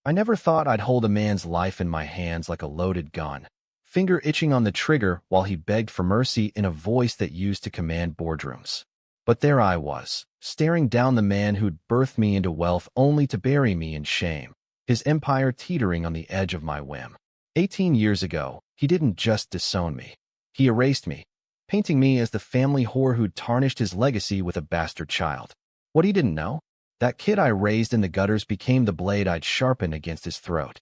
I never thought I'd hold a man's life in my hands like a loaded gun, finger itching on the trigger while he begged for mercy in a voice that used to command boardrooms. But there I was, staring down the man who'd birthed me into wealth only to bury me in shame, his empire teetering on the edge of my whim. 18 years ago, he didn't just disown me. He erased me, painting me as the family whore who'd tarnished his legacy with a bastard child. What he didn't know? That kid I raised in the gutters became the blade I'd sharpened against his throat.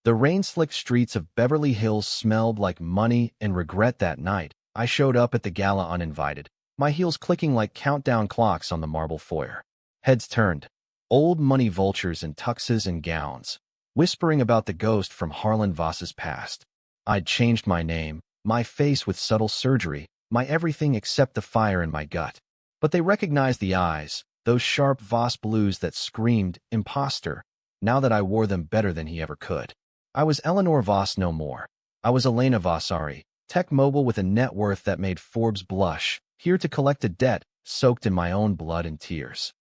The rain-slicked streets of Beverly Hills smelled like money and regret that night. I showed up at the gala uninvited, my heels clicking like countdown clocks on the marble foyer. Heads turned, old money vultures in tuxes and gowns, whispering about the ghost from Harlan Voss's past. I'd changed my name, my face with subtle surgery, my everything except the fire in my gut. But they recognized the eyes, those sharp Voss blues that screamed, imposter, now that I wore them better than he ever could. I was Eleanor Voss no more. I was Elena Vossari, tech mogul with a net worth that made Forbes blush, here to collect a debt soaked in my own blood and tears.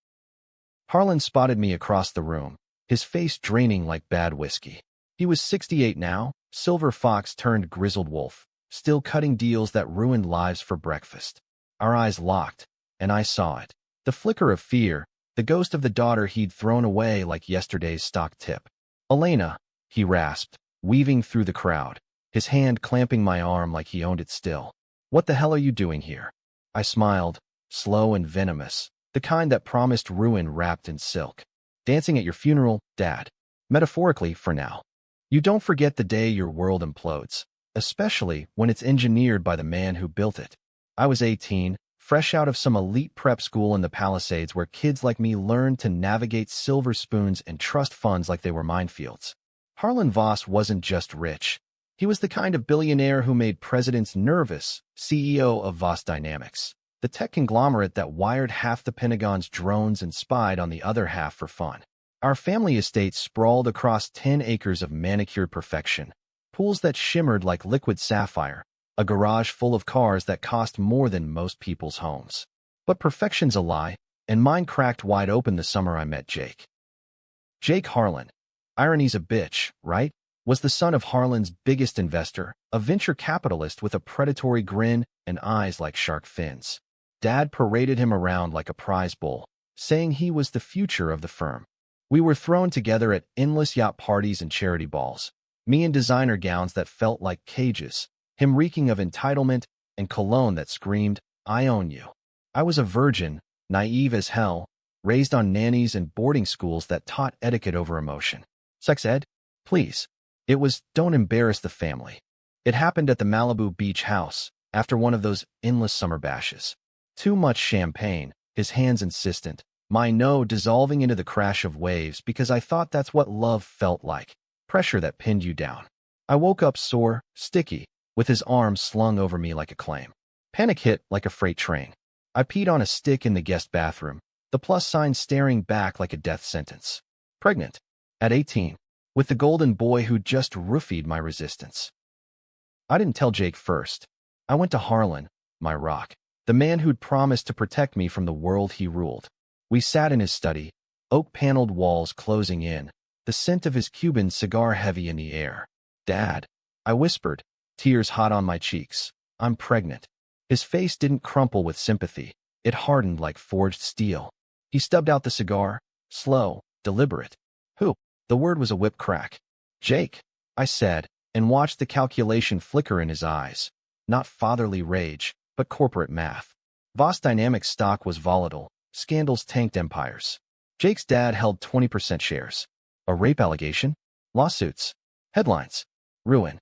Harlan spotted me across the room, his face draining like bad whiskey. He was 68 now, silver fox turned grizzled wolf, still cutting deals that ruined lives for breakfast. Our eyes locked, and I saw it. The flicker of fear, the ghost of the daughter he'd thrown away like yesterday's stock tip. "Elena," he rasped, weaving through the crowd, his hand clamping my arm like he owned it still. "What the hell are you doing here?" I smiled, slow and venomous, the kind that promised ruin wrapped in silk. "Dancing at your funeral, Dad. Metaphorically, for now. You don't forget the day your world implodes, especially when it's engineered by the man who built it." I was 18, fresh out of some elite prep school in the Palisades where kids like me learned to navigate silver spoons and trust funds like they were minefields. Harlan Voss wasn't just rich. He was the kind of billionaire who made presidents nervous, CEO of Voss Dynamics, the tech conglomerate that wired half the Pentagon's drones and spied on the other half for fun. Our family estate sprawled across 10 acres of manicured perfection, pools that shimmered like liquid sapphire, a garage full of cars that cost more than most people's homes. But perfection's a lie, and mine cracked wide open the summer I met Jake. Jake Harlan, irony's a bitch, right? Was the son of Harlan's biggest investor, a venture capitalist with a predatory grin and eyes like shark fins. Dad paraded him around like a prize bull, saying he was the future of the firm. We were thrown together at endless yacht parties and charity balls, me in designer gowns that felt like cages, him reeking of entitlement and cologne that screamed, "I own you." I was a virgin, naive as hell, raised on nannies and boarding schools that taught etiquette over emotion. Sex ed? Please. It was, don't embarrass the family. It happened at the Malibu beach house, after one of those endless summer bashes. Too much champagne, his hands insistent, my no dissolving into the crash of waves because I thought that's what love felt like, pressure that pinned you down. I woke up sore, sticky, with his arms slung over me like a claim. Panic hit like a freight train. I peed on a stick in the guest bathroom, the plus sign staring back like a death sentence. Pregnant. At 18. With the golden boy who just roofied my resistance. I didn't tell Jake first. I went to Harlan, my rock, the man who'd promised to protect me from the world he ruled. We sat in his study, oak-paneled walls closing in, the scent of his Cuban cigar heavy in the air. "Dad," I whispered, tears hot on my cheeks. "I'm pregnant." His face didn't crumple with sympathy. It hardened like forged steel. He stubbed out the cigar, slow, deliberate. "Who?" The word was a whip crack. "Jake," I said, and watched the calculation flicker in his eyes. Not fatherly rage, but corporate math. Voss Dynamics stock was volatile. Scandals tanked empires. Jake's dad held 20% shares. A rape allegation? Lawsuits. Headlines. Ruin.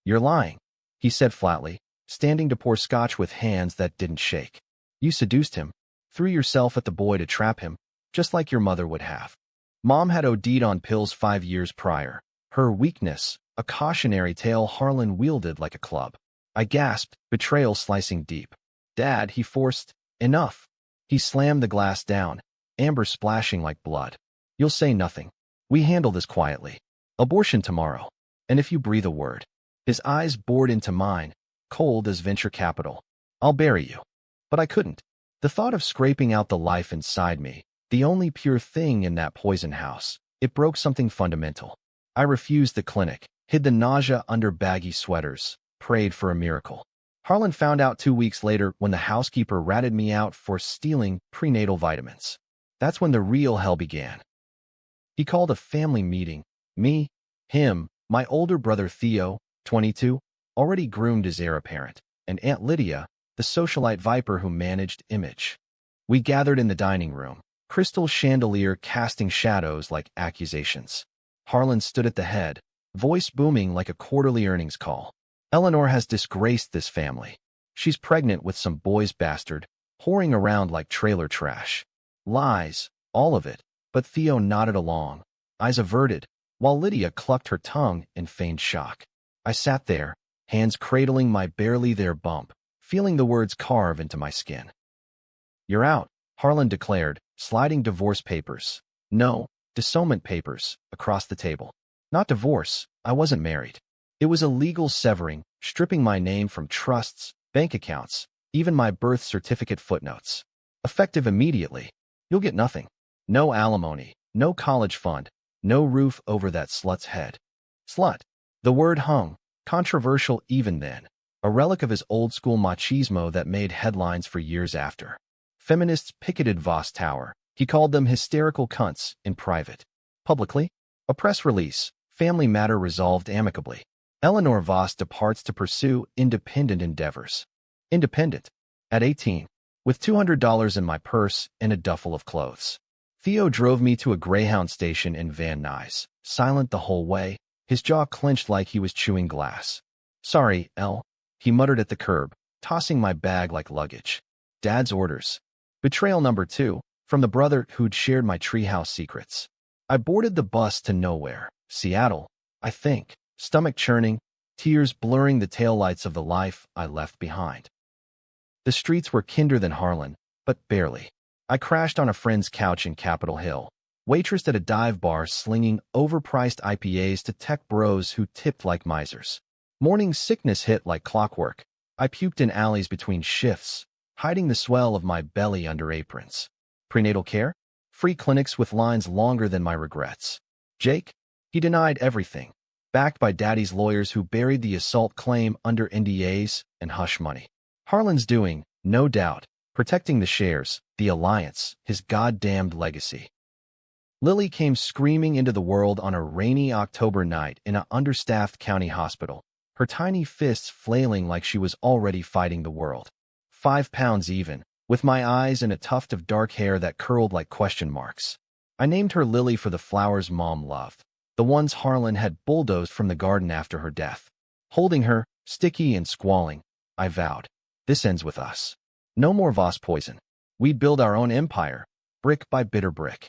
"You're lying," he said flatly, standing to pour scotch with hands that didn't shake. "You seduced him, threw yourself at the boy to trap him, just like your mother would have. Mom had OD'd on pills 5 years prior. Her weakness, a cautionary tale Harlan wielded like a club." I gasped, betrayal slicing deep. "Dad," he forced. "Enough." He slammed the glass down, amber splashing like blood. "You'll say nothing. We handle this quietly. Abortion tomorrow. And if you breathe a word." His eyes bored into mine, cold as venture capital. "I'll bury you." But I couldn't. The thought of scraping out the life inside me, the only pure thing in that poison house, It broke something fundamental. I refused the clinic, hid the nausea under baggy sweaters, prayed for a miracle. Harlan found out 2 weeks later when the housekeeper ratted me out for stealing prenatal vitamins. That's when the real hell began. He called a family meeting. Me, him, my older brother Theo, 22, already groomed as heir apparent, and Aunt Lydia, the socialite viper who managed Image. We gathered in the dining room, crystal chandelier casting shadows like accusations. Harlan stood at the head, voice booming like a quarterly earnings call. Eleanor has disgraced this family. She's pregnant with some boy's bastard, whoring around like trailer trash. Lies, all of it, but Theo nodded along, eyes averted, while Lydia clucked her tongue in feigned shock. I sat there, hands cradling my barely there bump, feeling the words carve into my skin. "You're out," Harlan declared, sliding divorce papers. No, disownment papers, across the table. Not divorce, I wasn't married. It was a legal severing, stripping my name from trusts, bank accounts, even my birth certificate footnotes. Effective immediately. You'll get nothing. No alimony, no college fund, no roof over that slut's head. Slut. The word hung, controversial even then, a relic of his old-school machismo that made headlines for years after. Feminists picketed Voss Tower. He called them hysterical cunts in private. Publicly, a press release, family matter resolved amicably. Eleanor Voss departs to pursue independent endeavors. Independent. At 18, with $200 in my purse and a duffel of clothes. Theo drove me to a Greyhound station in Van Nuys, silent the whole way, his jaw clenched like he was chewing glass. "Sorry, Elle," he muttered at the curb, tossing my bag like luggage. Dad's orders. Betrayal number 2, from the brother who'd shared my treehouse secrets. I boarded the bus to nowhere, Seattle, I think, stomach churning, tears blurring the taillights of the life I left behind. The streets were kinder than Harlan, but barely. I crashed on a friend's couch in Capitol Hill, waitressed at a dive bar slinging overpriced IPAs to tech bros who tipped like misers. Morning sickness hit like clockwork. I puked in alleys between shifts, hiding the swell of my belly under aprons. Prenatal care? Free clinics with lines longer than my regrets. Jake? He denied everything, backed by daddy's lawyers who buried the assault claim under NDAs and hush money. Harlan's doing, no doubt, protecting the shares, the alliance, his goddamned legacy. Lily came screaming into the world on a rainy October night in an understaffed county hospital, her tiny fists flailing like she was already fighting the world. 5 pounds even, with my eyes and a tuft of dark hair that curled like question marks. I named her Lily for the flowers Mom loved, the ones Harlan had bulldozed from the garden after her death. Holding her, sticky and squalling, I vowed, this ends with us. No more Voss poison. We'd build our own empire, brick by bitter brick.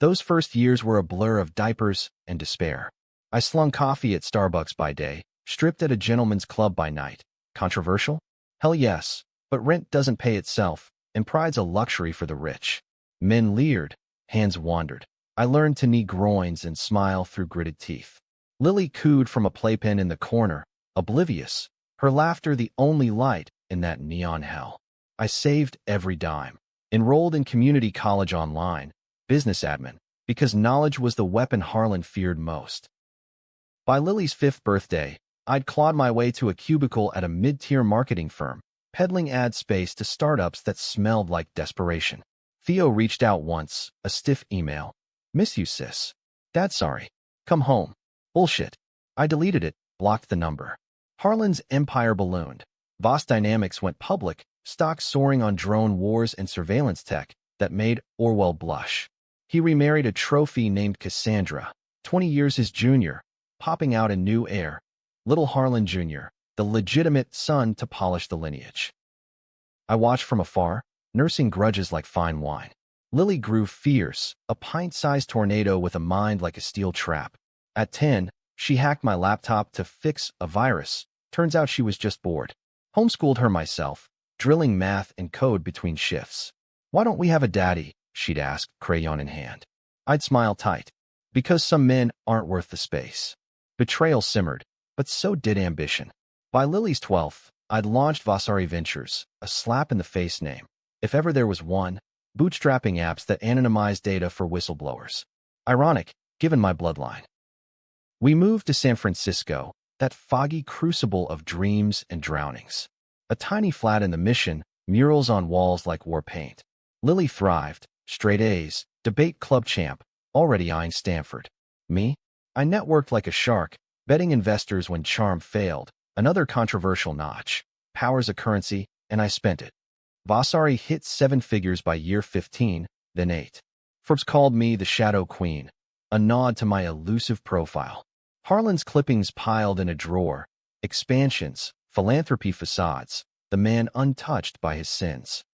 Those first years were a blur of diapers and despair. I slung coffee at Starbucks by day, stripped at a gentleman's club by night. Controversial? Hell yes, but rent doesn't pay itself, and pride's a luxury for the rich. Men leered, hands wandered. I learned to knee groins and smile through gritted teeth. Lily cooed from a playpen in the corner, oblivious, her laughter the only light in that neon hell. I saved every dime. Enrolled in community college online, business admin, because knowledge was the weapon Harlan feared most. By Lily's 5th birthday, I'd clawed my way to a cubicle at a mid-tier marketing firm, peddling ad space to startups that smelled like desperation. Theo reached out once, a stiff email. "Miss you, sis. Dad sorry. Come home." Bullshit. I deleted it, blocked the number. Harlan's empire ballooned. Voss Dynamics went public, stocks soaring on drone wars and surveillance tech that made Orwell blush. He remarried a trophy named Cassandra, 20 years his junior, popping out a new heir. Little Harlan Jr., the legitimate son to polish the lineage. I watched from afar, nursing grudges like fine wine. Lily grew fierce, a pint-sized tornado with a mind like a steel trap. At 10, she hacked my laptop to fix a virus. Turns out she was just bored. Homeschooled her myself, drilling math and code between shifts. "Why don't we have a daddy?" she'd ask, crayon in hand. I'd smile tight. Because some men aren't worth the space. Betrayal simmered, but so did ambition. By Lily's 12th, I'd launched Vasari Ventures, a slap-in-the-face name, if ever there was one, bootstrapping apps that anonymized data for whistleblowers. Ironic, given my bloodline. We moved to San Francisco, that foggy crucible of dreams and drownings. A tiny flat in the Mission, murals on walls like war paint. Lily thrived, straight A's, debate club champ, already eyeing Stanford. Me? I networked like a shark, betting investors when charm failed, another controversial notch. Power's a currency, and I spent it. Vasari hit 7 figures by year 15, then 8. Forbes called me the Shadow Queen, a nod to my elusive profile. Harlan's clippings piled in a drawer, expansions, philanthropy facades, the man untouched by his sins.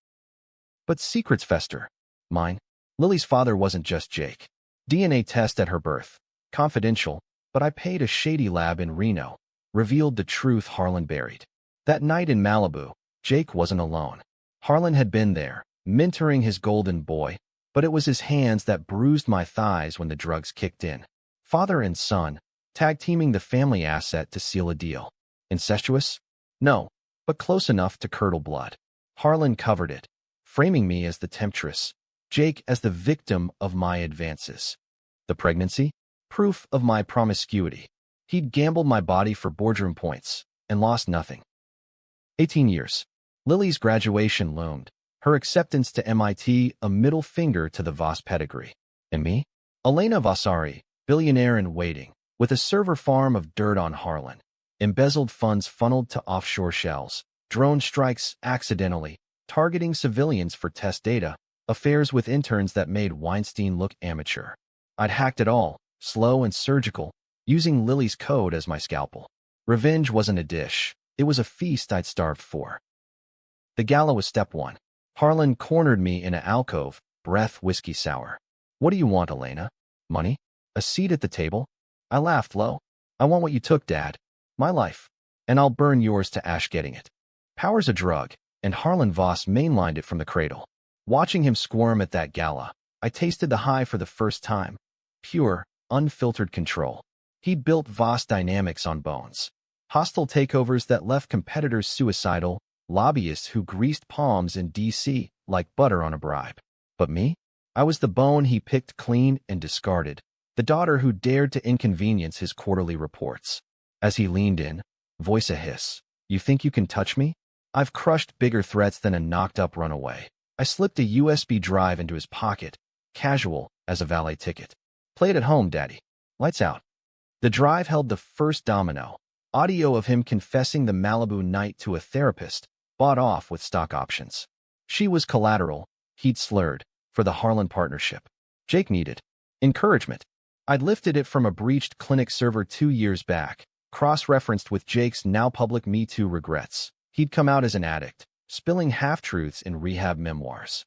But secrets fester. Mine. Lily's father wasn't just Jake. DNA test at her birth. Confidential, but I paid a shady lab in Reno. Revealed the truth Harlan buried. That night in Malibu, Jake wasn't alone. Harlan had been there, mentoring his golden boy, but it was his hands that bruised my thighs when the drugs kicked in. Father and son, tag-teaming the family asset to seal a deal. Incestuous? No, but close enough to curdle blood. Harlan covered it, framing me as the temptress, Jake as the victim of my advances. The pregnancy? Proof of my promiscuity. He'd gambled my body for boardroom points, and lost nothing. 18 years. Lily's graduation loomed, her acceptance to MIT a middle finger to the Voss pedigree. And me? Elena Vasari, billionaire in waiting, with a server farm of dirt on Harlan. Embezzled funds funneled to offshore shells, drone strikes accidentally, targeting civilians for test data, affairs with interns that made Weinstein look amateur. I'd hacked it all, slow and surgical, using Lily's code as my scalpel. Revenge wasn't a dish, it was a feast I'd starved for. The gala was step 1. Harlan cornered me in an alcove, breath whiskey sour. What do you want, Elena? Money? A seat at the table? I laughed low. I want what you took, Dad. My life. And I'll burn yours to ash getting it. Power's a drug, and Harlan Voss mainlined it from the cradle. Watching him squirm at that gala, I tasted the high for the first time. Pure, unfiltered control. He'd built Voss dynamics on bones. Hostile takeovers that left competitors suicidal, lobbyists who greased palms in D.C. like butter on a bribe. But me? I was the bone he picked clean and discarded, the daughter who dared to inconvenience his quarterly reports. As he leaned in, voice a hiss. You think you can touch me? I've crushed bigger threats than a knocked-up runaway. I slipped a USB drive into his pocket, casual as a valet ticket. Play it at home, Daddy. Lights out. The drive held the first domino, audio of him confessing the Malibu night to a therapist, bought off with stock options. She was collateral, he'd slurred, for the Harlan partnership. Jake needed encouragement. I'd lifted it from a breached clinic server 2 years back, cross-referenced with Jake's now public Me Too regrets. He'd come out as an addict, spilling half-truths in rehab memoirs.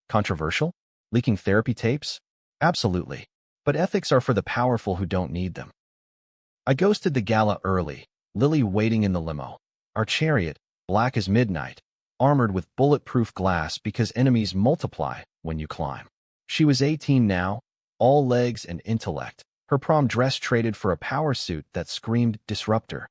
Controversial? Leaking therapy tapes? Absolutely. But ethics are for the powerful who don't need them. I ghosted the gala early, Lily waiting in the limo. Our chariot, black as midnight, armored with bulletproof glass because enemies multiply when you climb. She was 18 now, all legs and intellect, her prom dress traded for a power suit that screamed disruptor.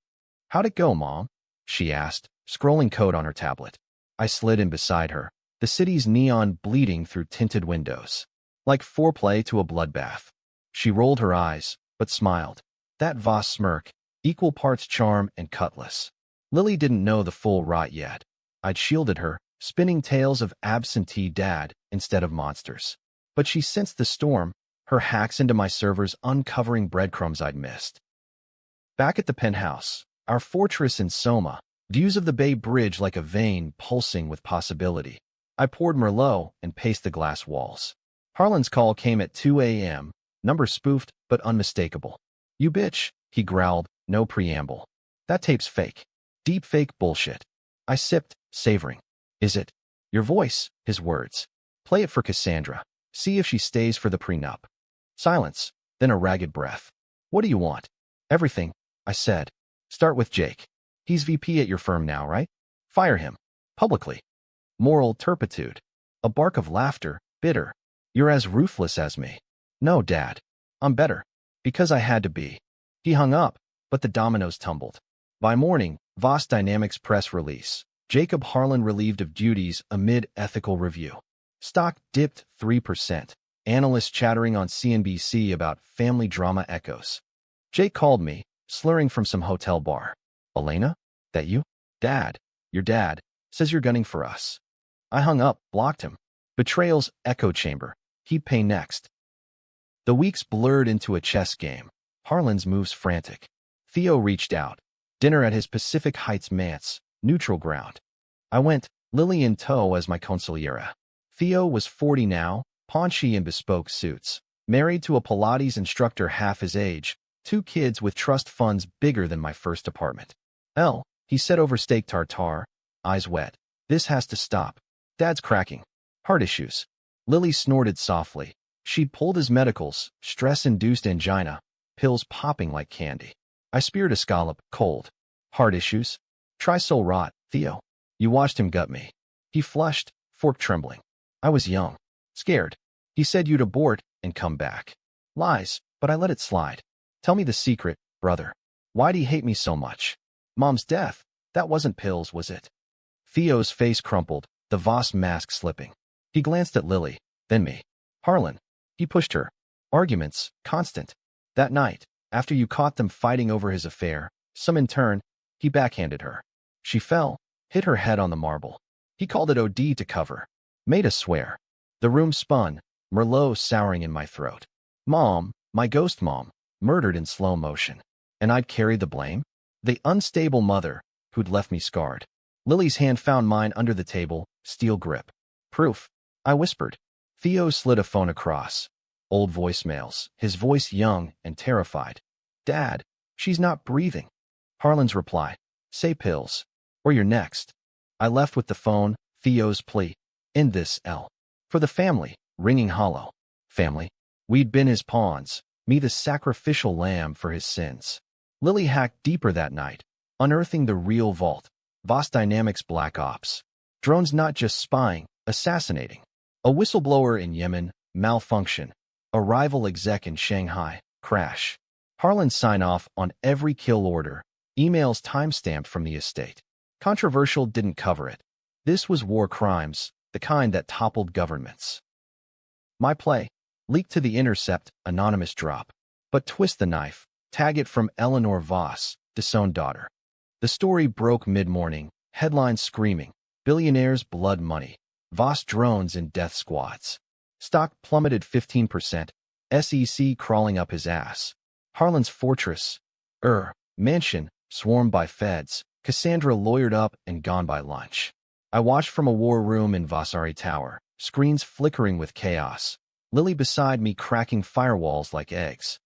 How'd it go, Mom? She asked, scrolling code on her tablet. I slid in beside her, the city's neon bleeding through tinted windows. Like foreplay to a bloodbath. She rolled her eyes, but smiled. That Voss smirk, equal parts charm and cutlass. Lily didn't know the full rot yet. I'd shielded her, spinning tales of absentee dad instead of monsters. But she sensed the storm, her hacks into my servers uncovering breadcrumbs I'd missed. Back at the penthouse, our fortress in Soma, views of the Bay Bridge like a vein pulsing with possibility. I poured Merlot and paced the glass walls. Harlan's call came at 2 a.m., number spoofed but unmistakable. You bitch, he growled, no preamble. That tape's fake. Deep fake bullshit. I sipped, savoring. Is it? Your voice, his words. Play it for Cassandra. See if she stays for the prenup. Silence, then a ragged breath. What do you want? Everything, I said. Start with Jake. He's VP at your firm now, right? Fire him. Publicly. Moral turpitude. A bark of laughter, bitter. You're as ruthless as me. No, Dad. I'm better. Because I had to be. He hung up, but the dominoes tumbled. By morning, Voss Dynamics press release. Jacob Harlan relieved of duties amid ethical review. Stock dipped 3%. Analysts chattering on CNBC about family drama echoes. Jake called me, slurring from some hotel bar. Elena? That you? Dad. Your dad. Says you're gunning for us. I hung up, blocked him. Betrayal's echo chamber. He'd pay next. The weeks blurred into a chess game. Harlan's moves frantic. Theo reached out. Dinner at his Pacific Heights manse, neutral ground. I went, Lily in tow as my consigliera. Theo was 40 now, paunchy in bespoke suits. Married to a Pilates instructor half his age, 2 kids with trust funds bigger than my first apartment. He said over steak tartare, eyes wet. This has to stop. Dad's cracking. Heart issues. Lily snorted softly. She'd pulled his medicals, stress-induced angina, pills popping like candy. I speared a scallop, cold. Heart issues? Try soul rot, Theo. You watched him gut me. He flushed, fork trembling. I was young. Scared. He said you'd abort and come back. Lies, but I let it slide. Tell me the secret, brother. Why'd he hate me so much? Mom's death. That wasn't pills, was it? Theo's face crumpled, the Voss mask slipping. He glanced at Lily, then me. Harlan. He pushed her. Arguments, constant. That night, after you caught them fighting over his affair, some in turn, he backhanded her. She fell, hit her head on the marble. He called it OD to cover. Made us swear. The room spun, Merlot souring in my throat. Mom, my ghost mom, murdered in slow motion. And I'd carry the blame? The unstable mother, who'd left me scarred. Lily's hand found mine under the table, steel grip. Proof. I whispered. Theo slid a phone across. Old voicemails, his voice young and terrified. Dad, she's not breathing. Harlan's reply. Say pills. Or you're next. I left with the phone, Theo's plea. End this, L. For the family, ringing hollow. Family. We'd been his pawns, me the sacrificial lamb for his sins. Lily hacked deeper that night, unearthing the real vault. Voss Dynamics Black Ops. Drones not just spying, assassinating. A whistleblower in Yemen, malfunction. A rival exec in Shanghai, crash. Harlan sign-off on every kill order, emails timestamped from the estate. Controversial didn't cover it. This was war crimes, the kind that toppled governments. My play. Leaked to The Intercept, anonymous drop. But twist the knife, tag it from Eleanor Voss, disowned daughter. The story broke mid-morning, headlines screaming, Billionaire's blood money, Voss drones in death squads. Stock plummeted 15%, SEC crawling up his ass. Harlan's fortress, mansion, swarmed by feds, Cassandra lawyered up and gone by lunch. I watched from a war room in Vasari Tower, screens flickering with chaos. Lily beside me cracking firewalls like eggs.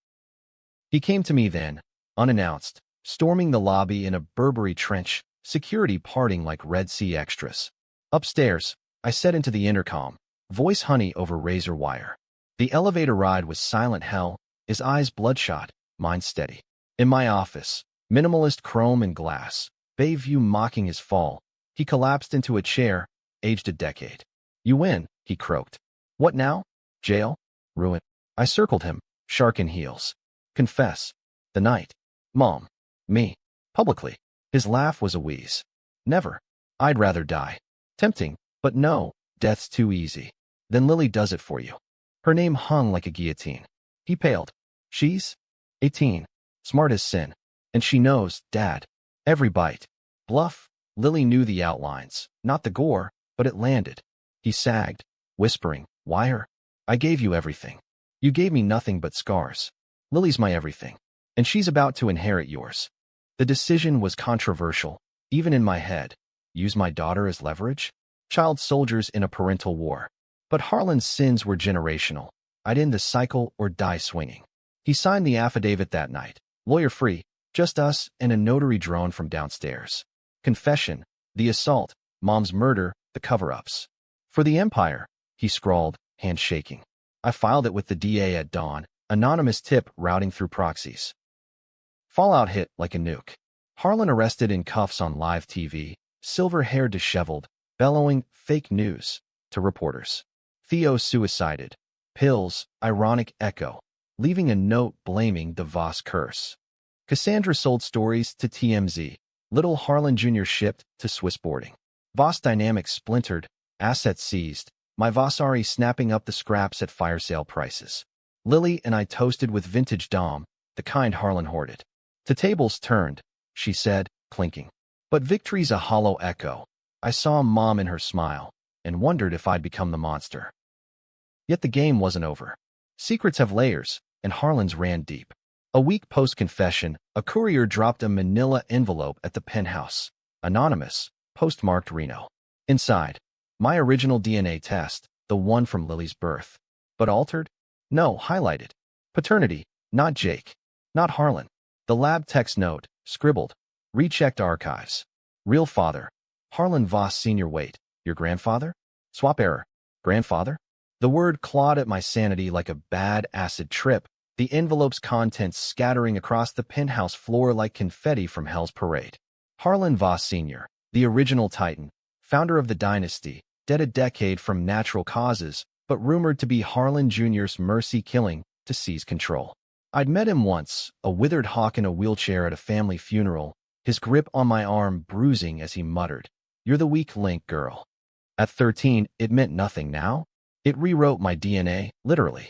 He came to me then, unannounced, storming the lobby in a Burberry trench, security parting like Red Sea extras. Upstairs, I said into the intercom, voice honey over razor wire. The elevator ride was silent hell, his eyes bloodshot, mine steady. In my office, minimalist chrome and glass, Bayview mocking his fall, he collapsed into a chair, aged a decade. You win, he croaked. What now? Jail? Ruin? I circled him, shark in heels. Confess. The night. Mom. Me. Publicly. His laugh was a wheeze. Never. I'd rather die. Tempting, but no, death's too easy. Then Lily does it for you. Her name hung like a guillotine. He paled. She's 18. Smart as sin. And she knows, Dad. Every bite. Bluff. Lily knew the outlines, not the gore, but it landed. He sagged, whispering, Wire. I gave you everything. You gave me nothing but scars. Lily's my everything. And she's about to inherit yours. The decision was controversial, even in my head. Use my daughter as leverage? Child soldiers in a parental war. But Harlan's sins were generational. I'd end the cycle or die swinging. He signed the affidavit that night. Lawyer-free, just us and a notary drone from downstairs. Confession, the assault, Mom's murder, the cover-ups. For the Empire, he scrawled, hand shaking. I filed it with the DA at dawn, anonymous tip routing through proxies. Fallout hit like a nuke. Harlan arrested in cuffs on live TV, silver-haired disheveled, bellowing fake news to reporters. Theo suicided. Pills, ironic echo, leaving a note blaming the Voss curse. Cassandra sold stories to TMZ. Little Harlan Jr. shipped to Swiss boarding. Voss Dynamics splintered, assets seized, my Vasari snapping up the scraps at fire sale prices. Lily and I toasted with vintage Dom, the kind Harlan hoarded. The tables turned, she said, clinking. But victory's a hollow echo. I saw Mom in her smile, and wondered if I'd become the monster. Yet the game wasn't over. Secrets have layers, and Harlan's ran deep. A week post-confession, a courier dropped a manila envelope at the penthouse. Anonymous, postmarked Reno. Inside, my original DNA test, the one from Lily's birth. But altered? No, highlighted. Paternity, not Jake. Not Harlan. The lab text note, scribbled. Rechecked archives. Real father. Harlan Voss Sr. Wait, your grandfather? Swap error. Grandfather? The word clawed at my sanity like a bad acid trip, the envelope's contents scattering across the penthouse floor like confetti from Hell's Parade. Harlan Voss Sr., the original Titan, founder of the dynasty, dead a decade from natural causes, but rumored to be Harlan Jr.'s mercy killing to seize control. I'd met him once, a withered hawk in a wheelchair at a family funeral, his grip on my arm bruising as he muttered, "You're the weak link, girl." At 13, it meant nothing now. It rewrote my DNA, literally.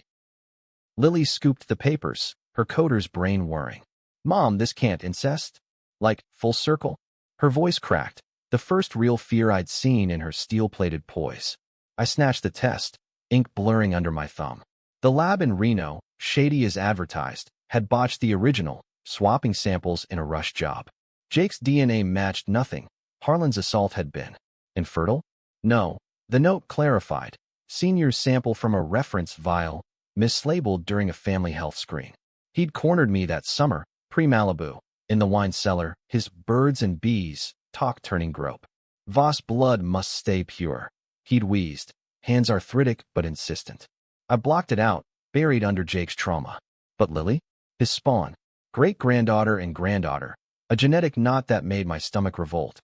Lily scooped the papers, her coder's brain whirring. "Mom, this can't incest?" Like, full circle? Her voice cracked, the first real fear I'd seen in her steel-plated poise. I snatched the test, ink blurring under my thumb. The lab in Reno, shady as advertised, had botched the original, swapping samples in a rush job. Jake's DNA matched nothing. Harlan's assault had been. Infertile? No. The note clarified. Senior's sample from a reference vial, mislabeled during a family health screen. He'd cornered me that summer, pre-Malibu, in the wine cellar, his birds and bees, talk turning grope. Voss blood must stay pure. He'd wheezed, hands arthritic but insistent. I blocked it out, buried under Jake's trauma. But Lily? His spawn. Great-granddaughter and granddaughter. A genetic knot that made my stomach revolt.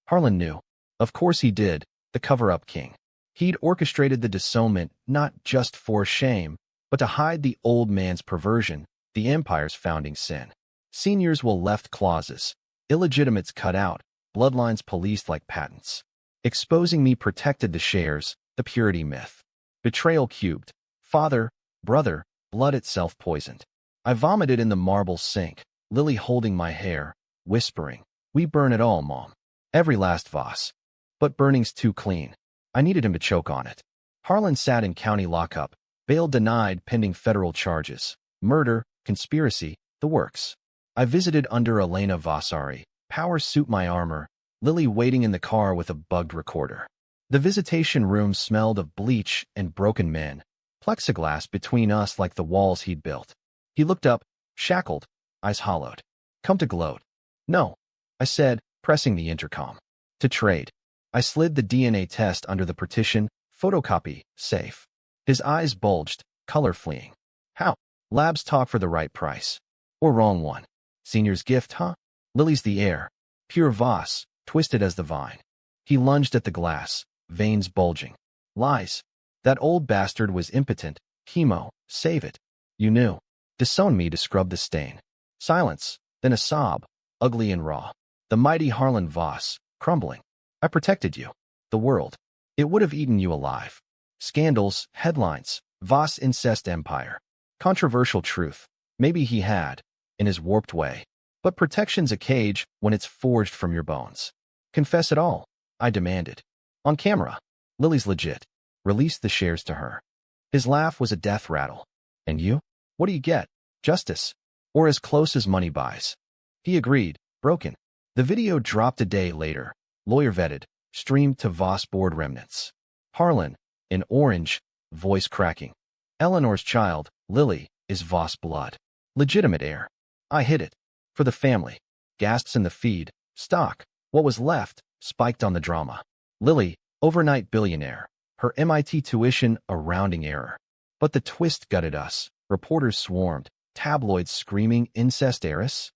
Harlan knew. Of course he did, the cover-up king. He'd orchestrated the disownment not just for shame, but to hide the old man's perversion, the empire's founding sin. Seniors will left clauses, illegitimates cut out, bloodlines policed like patents. Exposing me protected the shares, the purity myth. Betrayal cubed. Father, brother, blood itself poisoned. I vomited in the marble sink, Lily holding my hair, whispering, "We burn it all, Mom. Every last Voss. But burning's too clean. I needed him to choke on it." Harlan sat in county lockup, bail denied pending federal charges. Murder, conspiracy, the works. I visited under Elena Vasari, power suit my armor, Lily waiting in the car with a bugged recorder. The visitation room smelled of bleach and broken men, plexiglass between us like the walls he'd built. He looked up, shackled, eyes hollowed. "Come to gloat." "No," I said, pressing the intercom. "To trade." I slid the DNA test under the partition, photocopy, safe. His eyes bulged, color fleeing. "How?" "Labs talk for the right price." "Or wrong one." "Senior's gift, huh?" "Lily's the heir. Pure Voss, twisted as the vine." He lunged at the glass, veins bulging. "Lies. That old bastard was impotent. Chemo, save it. You knew." Disowned me to scrub the stain. Silence, then a sob, ugly and raw. The mighty Harlan Voss, crumbling. "I protected you. The world. It would have eaten you alive." Scandals, headlines, Voss incest empire. Controversial truth. Maybe he had, in his warped way. But protection's a cage when it's forged from your bones. "Confess it all," I demanded. "On camera." "Lily's legit." Release the shares to her. His laugh was a death rattle. "And you? What do you get? Justice? Or as close as money buys?" He agreed, broken. The video dropped a day later, lawyer vetted, streamed to Voss board remnants. Harlan, in orange, voice cracking. "Eleanor's child, Lily, is Voss blood. Legitimate heir. I hid it. For the family." Gasps in the feed. Stock. What was left, spiked on the drama. Lily, overnight billionaire. Her MIT tuition, a rounding error. But the twist gutted us. Reporters swarmed. Tabloids screaming incest heiress.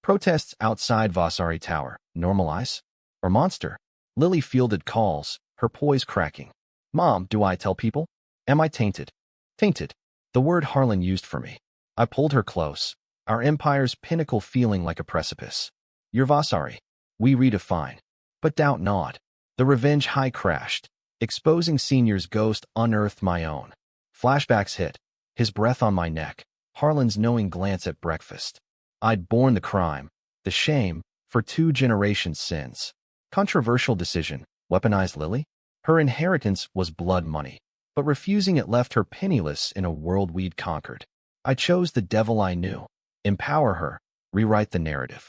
Protests outside Vasari Tower. Normalize? Or monster? Lily fielded calls, her poise cracking. "Mom, do I tell people? Am I tainted?" Tainted. The word Harlan used for me. I pulled her close, our empire's pinnacle feeling like a precipice. "You're Vasari. We redefine." But doubt gnawed. The revenge high crashed. Exposing Senior's ghost unearthed my own. Flashbacks hit, his breath on my neck, Harlan's knowing glance at breakfast. I'd borne the crime, the shame, for 2 generations' sins. Controversial decision, weaponized Lily? Her inheritance was blood money, but refusing it left her penniless in a world we'd conquered. I chose the devil I knew. Empower her, rewrite the narrative.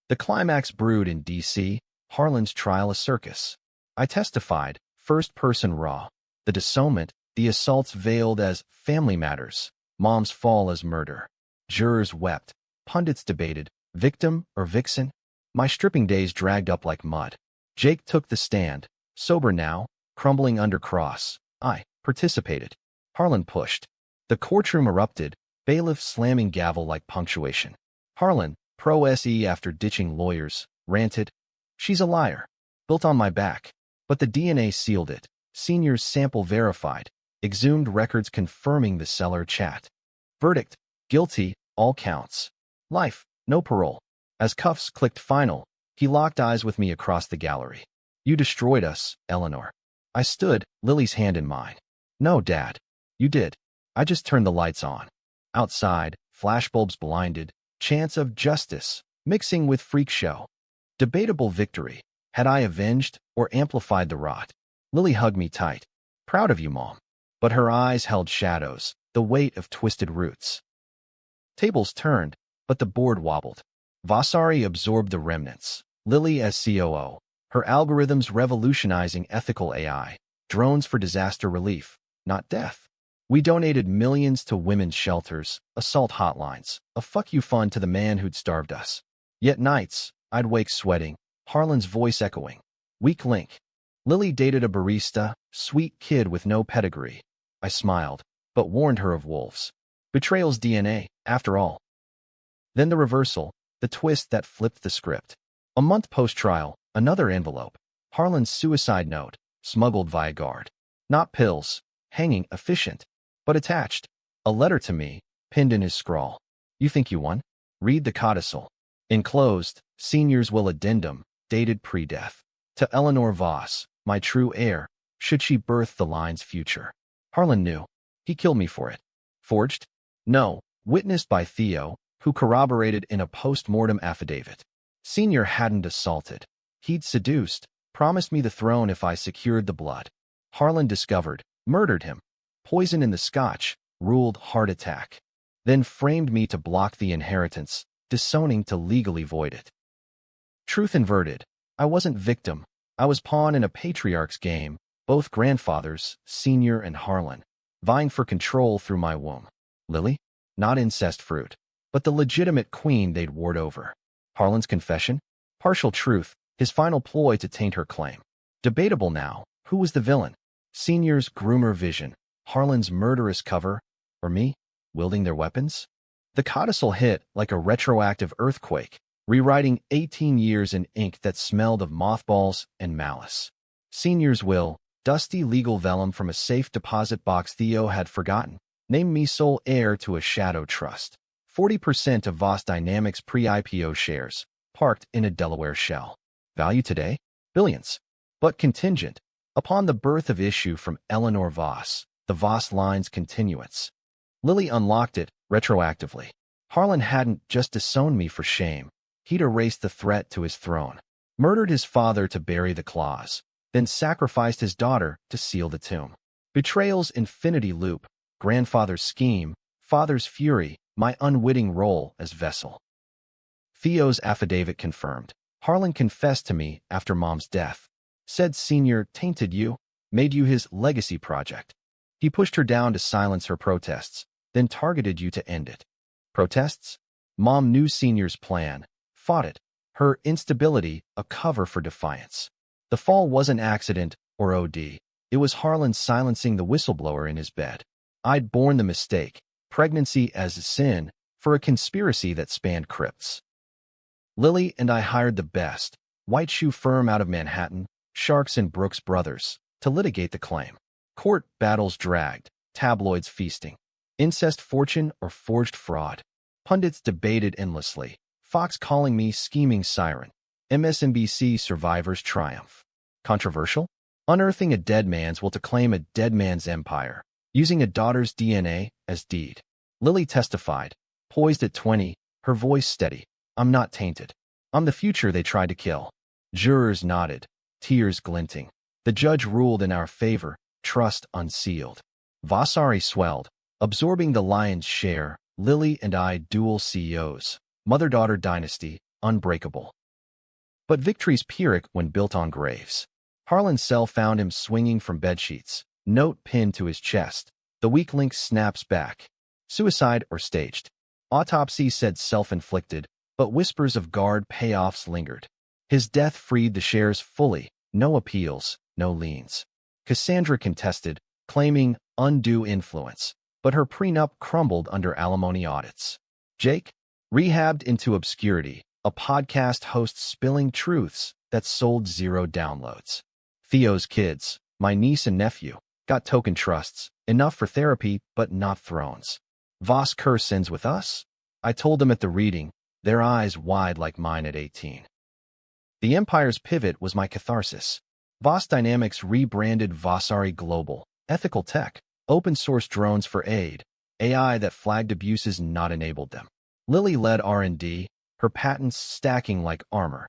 The climax brewed in D.C., Harlan's trial a circus. I testified, first-person raw. The disownment, the assaults veiled as family matters, mom's fall as murder. Jurors wept, pundits debated, victim or vixen? My stripping days dragged up like mud. Jake took the stand, sober now, crumbling under cross. I participated. Harlan pushed. The courtroom erupted, bailiff slamming gavel like punctuation. Harlan, pro-SE after ditching lawyers, ranted, "She's a liar. Built on my back." But the DNA sealed it. Senior's sample verified. Exhumed records confirming the seller chat. Verdict, guilty, all counts. Life, no parole. As cuffs clicked final, he locked eyes with me across the gallery. "You destroyed us, Eleanor." I stood, Lily's hand in mine. "No, Dad. You did. I just turned the lights on." Outside, flashbulbs blinded, chants of justice, mixing with freak show. Debatable victory. Had I avenged or amplified the rot? Lily hugged me tight. "Proud of you, Mom." But her eyes held shadows, the weight of twisted roots. Tables turned, but the board wobbled. Vasari absorbed the remnants. Lily as COO. Her algorithms revolutionizing ethical AI. Drones for disaster relief, not death. We donated millions to women's shelters, assault hotlines, a fuck you fund to the man who'd starved us. Yet nights, I'd wake sweating, Harlan's voice echoing. Weak link. Lily dated a barista, sweet kid with no pedigree. I smiled, but warned her of wolves. Betrayal's DNA, after all. Then the reversal, the twist that flipped the script. A month post-trial, another envelope. Harlan's suicide note, smuggled via guard. Not pills, hanging efficient, but attached. A letter to me, pinned in his scrawl. "You think you won? Read the codicil." Enclosed, Senior's will addendum, dated pre-death. To Eleanor Voss, my true heir, should she birth the line's future. Harlan knew. He killed me for it. Forged? No, witnessed by Theo, who corroborated in a post-mortem affidavit. Senior hadn't assaulted. He'd seduced, promised me the throne if I secured the blood. Harlan discovered, murdered him. Poison in the scotch, ruled heart attack. Then framed me to block the inheritance, disowning to legally void it. Truth inverted. I wasn't victim. I was pawn in a patriarch's game, both grandfathers, Senior and Harlan, vying for control through my womb. Lily? Not incest fruit, but the legitimate queen they'd ward over. Harlan's confession? Partial truth, his final ploy to taint her claim. Debatable now, who was the villain? Senior's groomer vision, Harlan's murderous cover, or me, wielding their weapons? The codicil hit like a retroactive earthquake, rewriting 18 years in ink that smelled of mothballs and malice. Senior's will, dusty legal vellum from a safe deposit box Theo had forgotten, named me sole heir to a shadow trust. 40% of Voss Dynamics pre-IPO shares, parked in a Delaware shell. Value today? Billions. But contingent upon the birth of issue from Eleanor Voss, the Voss line's continuance. Lily unlocked it retroactively. Harlan hadn't just disowned me for shame. He'd erased the threat to his throne, murdered his father to bury the claws, then sacrificed his daughter to seal the tomb. Betrayal's infinity loop, grandfather's scheme, father's fury, my unwitting role as vessel. Theo's affidavit confirmed. Harlan confessed to me after Mom's death. Said Senior tainted you, made you his legacy project. He pushed her down to silence her protests, then targeted you to end it. Protests? Mom knew Senior's plan, fought it. Her instability, a cover for defiance. The fall wasn't accident or OD. It was Harlan silencing the whistleblower in his bed. I'd borne the mistake, pregnancy as a sin, for a conspiracy that spanned crypts. Lily and I hired the best, white shoe firm out of Manhattan, Sharks and Brooks Brothers, to litigate the claim. Court battles dragged, tabloids feasting. Incest fortune or forged fraud. Pundits debated endlessly. Fox calling me scheming siren. MSNBC survivors triumph. Controversial? Unearthing a dead man's will to claim a dead man's empire, using a daughter's DNA as deed. Lily testified, poised at 20, her voice steady. I'm not tainted. I'm the future they tried to kill. Jurors nodded, tears glinting. The judge ruled in our favor, trust unsealed. Vasari swelled, absorbing the lion's share. Lily and I dual CEOs. Mother-daughter dynasty, unbreakable. But victory's Pyrrhic when built on graves. Harlan's cell found him swinging from bedsheets, note pinned to his chest. The weak link snaps back. Suicide or staged. Autopsy said self-inflicted, but whispers of guard payoffs lingered. His death freed the shares fully, no appeals, no liens. Cassandra contested, claiming undue influence, but her prenup crumbled under alimony audits. Jake, rehabbed into obscurity, a podcast host spilling truths that sold 0 downloads. Theo's kids, my niece and nephew, got token trusts, enough for therapy but not thrones. Voss curse ends with us? I told them at the reading, their eyes wide like mine at 18. The Empire's pivot was my catharsis. Voss Dynamics rebranded Vasari Global, ethical tech, open-source drones for aid, AI that flagged abuses not enabled them. Lily led R&D, her patents stacking like armor.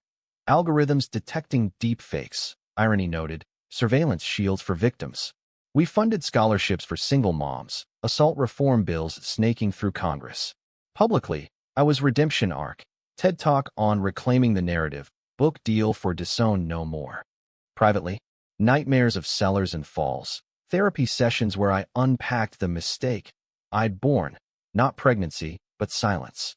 Algorithms detecting deepfakes, irony noted, surveillance shields for victims. We funded scholarships for single moms, assault reform bills snaking through Congress. Publicly, I was Redemption Arc, TED Talk on reclaiming the narrative, book deal for Disowned no more. Privately, nightmares of cellars and falls, therapy sessions where I unpacked the mistake I'd borne, not pregnancy, but silence.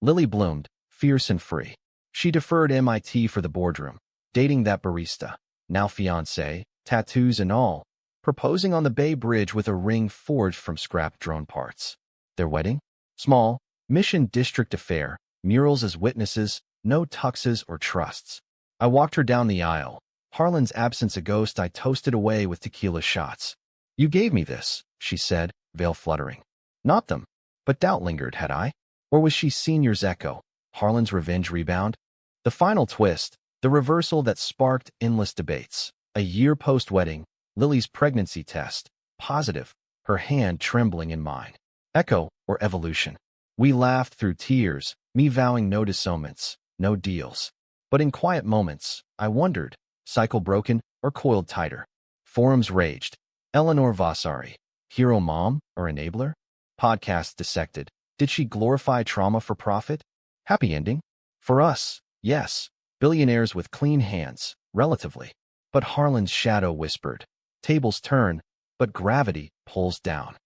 Lily bloomed, fierce and free. She deferred MIT for the boardroom, dating that barista, now fiancé, tattoos and all, proposing on the Bay Bridge with a ring forged from scrap drone parts. Their wedding? Small, Mission District affair, murals as witnesses, no tuxes or trusts. I walked her down the aisle. Harlan's absence a ghost I toasted away with tequila shots. You gave me this, she said, veil fluttering. Not them. But doubt lingered, had I? Or was she senior's echo, Harlan's revenge rebound? The final twist, the reversal that sparked endless debates. A year post-wedding, Lily's pregnancy test, positive, her hand trembling in mine. Echo or evolution? We laughed through tears, me vowing no disownments, no deals. But in quiet moments, I wondered, cycle broken or coiled tighter? Forums raged. Eleanor Vasari, hero mom or enabler? Podcasts dissected. Did she glorify trauma for profit? Happy ending? For us, yes. Billionaires with clean hands, relatively. But Harlan's shadow whispered. Tables turn, but gravity pulls down.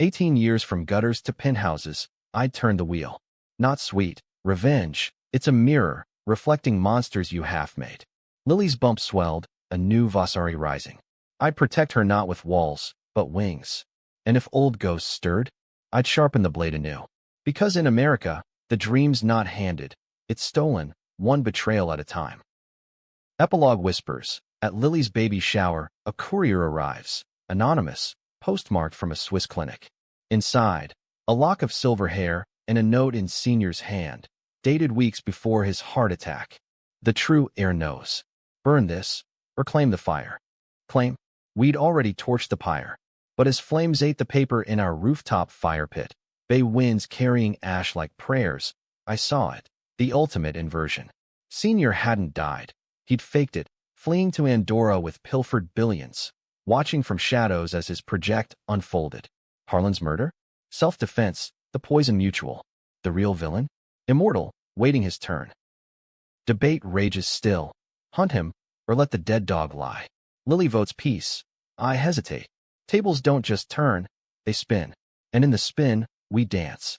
18 years from gutters to penthouses, I'd turn the wheel. Not sweet, revenge. It's a mirror, reflecting monsters you half-made. Lily's bump swelled, a new Vasari rising. I'd protect her not with walls, but wings. And if old ghosts stirred, I'd sharpen the blade anew. Because in America, the dream's not handed. It's stolen, one betrayal at a time. Epilogue whispers. At Lily's baby shower, a courier arrives. Anonymous, postmarked from a Swiss clinic. Inside, a lock of silver hair and a note in senior's hand, dated weeks before his heart attack. The true heir knows. Burn this, or claim the fire. Claim? We'd already torched the pyre. But as flames ate the paper in our rooftop fire pit, bay winds carrying ash like prayers, I saw it, the ultimate inversion. Senior hadn't died. He'd faked it, fleeing to Andorra with pilfered billions, watching from shadows as his project unfolded. Harlan's murder? Self-defense, the poison mutual. The real villain? Immortal, waiting his turn. Debate rages still. Hunt him, or let the dead dog lie. Lily votes peace. I hesitate. Tables don't just turn, they spin. And in the spin, we dance.